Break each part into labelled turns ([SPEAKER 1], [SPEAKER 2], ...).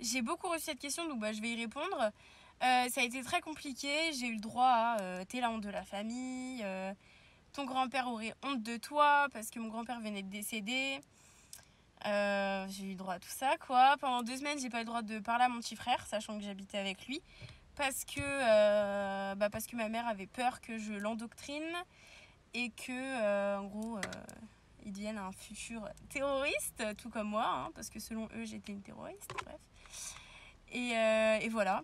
[SPEAKER 1] J'ai beaucoup reçu cette question, donc je vais y répondre. Ça a été très compliqué. J'ai eu le droit à t'es la honte de la famille, ton grand-père aurait honte de toi parce que mon grand-père venait de décéder. J'ai eu le droit à tout ça, quoi. Pendant 2 semaines, j'ai pas eu le droit de parler à mon petit frère, sachant que j'habitais avec lui. Parce que ma mère avait peur que je l'endoctrine et que, en gros, il devienne un futur terroriste, tout comme moi, hein, parce que selon eux, j'étais une terroriste, bref. Et voilà.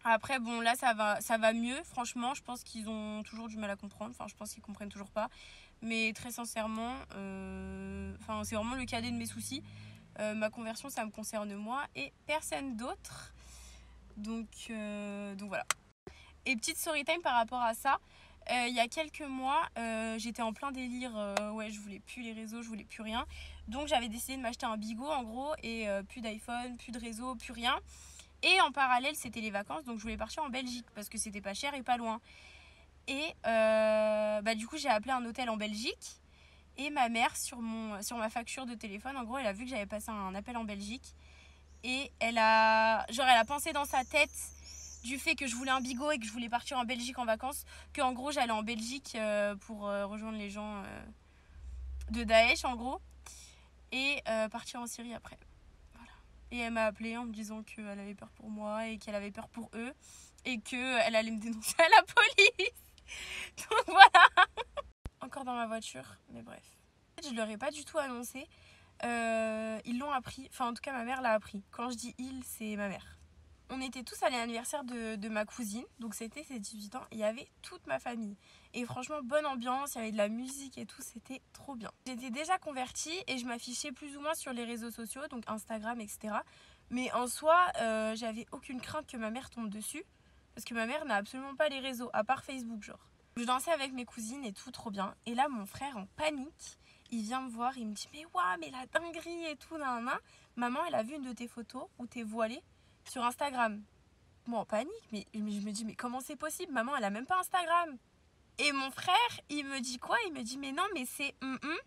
[SPEAKER 1] Après, bon, là, ça va mieux. Franchement, je pense qu'ils ont toujours du mal à comprendre. Enfin, je pense qu'ils comprennent toujours pas. Mais très sincèrement, c'est vraiment le cadet de mes soucis. Ma conversion, ça me concerne moi et personne d'autre. Donc voilà. Et petite story time par rapport à ça. Il y a quelques mois, j'étais en plein délire. Ouais, je voulais plus les réseaux, je voulais plus rien. Donc j'avais décidé de m'acheter un bigot en gros. Et plus d'iPhone, plus de réseau, plus rien. Et en parallèle, c'était les vacances, donc je voulais partir en Belgique parce que c'était pas cher et pas loin. Et du coup, j'ai appelé un hôtel en Belgique. Et ma mère, sur ma facture de téléphone, en gros, elle a vu que j'avais passé un appel en Belgique. Et elle a pensé dans sa tête du fait que je voulais un bigot et que je voulais partir en Belgique en vacances, qu'en gros, j'allais en Belgique pour rejoindre les gens de Daesh, en gros. Et partir en Syrie après. Et elle m'a appelée en me disant qu'elle avait peur pour moi et qu'elle avait peur pour eux et qu'elle allait me dénoncer à la police. Donc voilà. Encore dans ma voiture, mais bref. Je leur ai pas du tout annoncé. Ils l'ont appris, enfin en tout cas ma mère l'a appris. Quand je dis ils, c'est ma mère. On était tous à l'anniversaire de ma cousine, donc c'était ses 18 ans, et il y avait toute ma famille. Et franchement, bonne ambiance, il y avait de la musique et tout, c'était trop bien. J'étais déjà convertie et je m'affichais plus ou moins sur les réseaux sociaux, donc Instagram, etc. Mais en soi, j'avais aucune crainte que ma mère tombe dessus, parce que ma mère n'a absolument pas les réseaux, à part Facebook, genre. Je dansais avec mes cousines et tout, trop bien. Et là, mon frère, en panique, il vient me voir, il me dit « Mais waouh, mais la dinguerie et tout, nan, nan. Maman, elle a vu une de tes photos où t'es voilée sur Instagram. » Moi en panique, mais je me dis mais comment c'est possible? Maman elle a même pas Instagram. Et mon frère il me dit quoi? Il me dit mais non mais c'est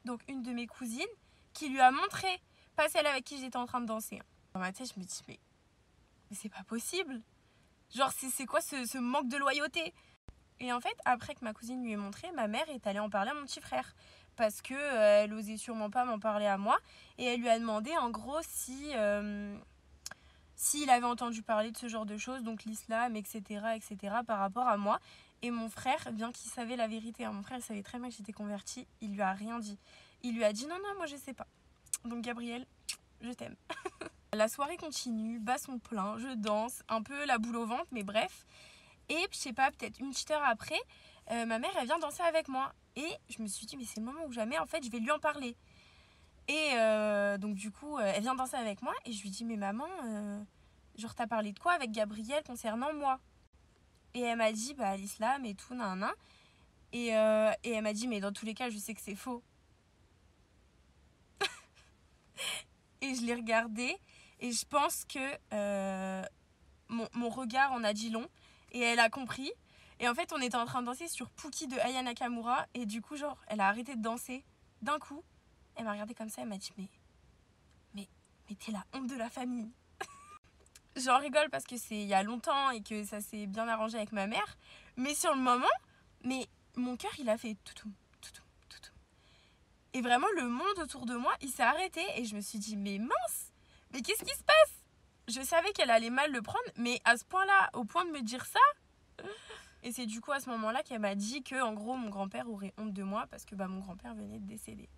[SPEAKER 1] donc une de mes cousines qui lui a montré, pas celle avec qui j'étais en train de danser. Dans ma tête je me dis mais c'est pas possible. Genre c'est quoi ce manque de loyauté? Et en fait après que ma cousine lui ait montré, ma mère est allée en parler à mon petit frère. Parce que elle osait sûrement pas m'en parler à moi. Et elle lui a demandé en gros s'il avait entendu parler de ce genre de choses, donc l'islam, etc., par rapport à moi. Et mon frère, bien qu'il savait la vérité, hein, mon frère il savait très bien que j'étais convertie, il lui a rien dit. Il lui a dit non, moi je sais pas. Donc Gabriel, je t'aime. La soirée continue, bas son plein, je danse, un peu la boule au ventre, mais bref. Et je sais pas, peut-être une petite heure après, ma mère elle vient danser avec moi. Et je me suis dit mais c'est le moment où jamais en fait je vais lui en parler. Et donc du coup, elle vient danser avec moi et je lui dis mais maman, genre t'as parlé de quoi avec Gabriel concernant moi? Et elle m'a dit bah l'islam et tout, nan nan. Et elle m'a dit mais dans tous les cas je sais que c'est faux. Et je l'ai regardée et je pense que mon regard en a dit long et elle a compris. Et en fait on était en train de danser sur Pookie de Aya Nakamura et du coup genre elle a arrêté de danser d'un coup. Elle m'a regardée comme ça, elle m'a dit mais t'es la honte de la famille. J'en rigole parce que c'est il y a longtemps et que ça s'est bien arrangé avec ma mère. Mais sur le moment, mais mon cœur il a fait toutoum, toutoum, toutoum. Et vraiment le monde autour de moi il s'est arrêté et je me suis dit mais mince, mais qu'est-ce qui se passe? Je savais qu'elle allait mal le prendre, mais à ce point-là, au point de me dire ça. Et c'est du coup à ce moment-là qu'elle m'a dit que en gros mon grand-père aurait honte de moi parce que mon grand-père venait de décéder.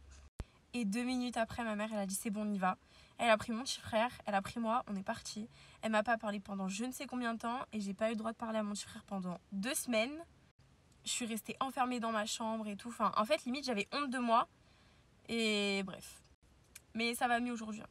[SPEAKER 1] Et 2 minutes après, ma mère, elle a dit c'est bon, on y va. Elle a pris mon petit frère, elle a pris moi, on est parti. Elle m'a pas parlé pendant je ne sais combien de temps et j'ai pas eu le droit de parler à mon petit frère pendant 2 semaines. Je suis restée enfermée dans ma chambre et tout. Enfin, en fait, limite, j'avais honte de moi. Et bref. Mais ça va mieux aujourd'hui.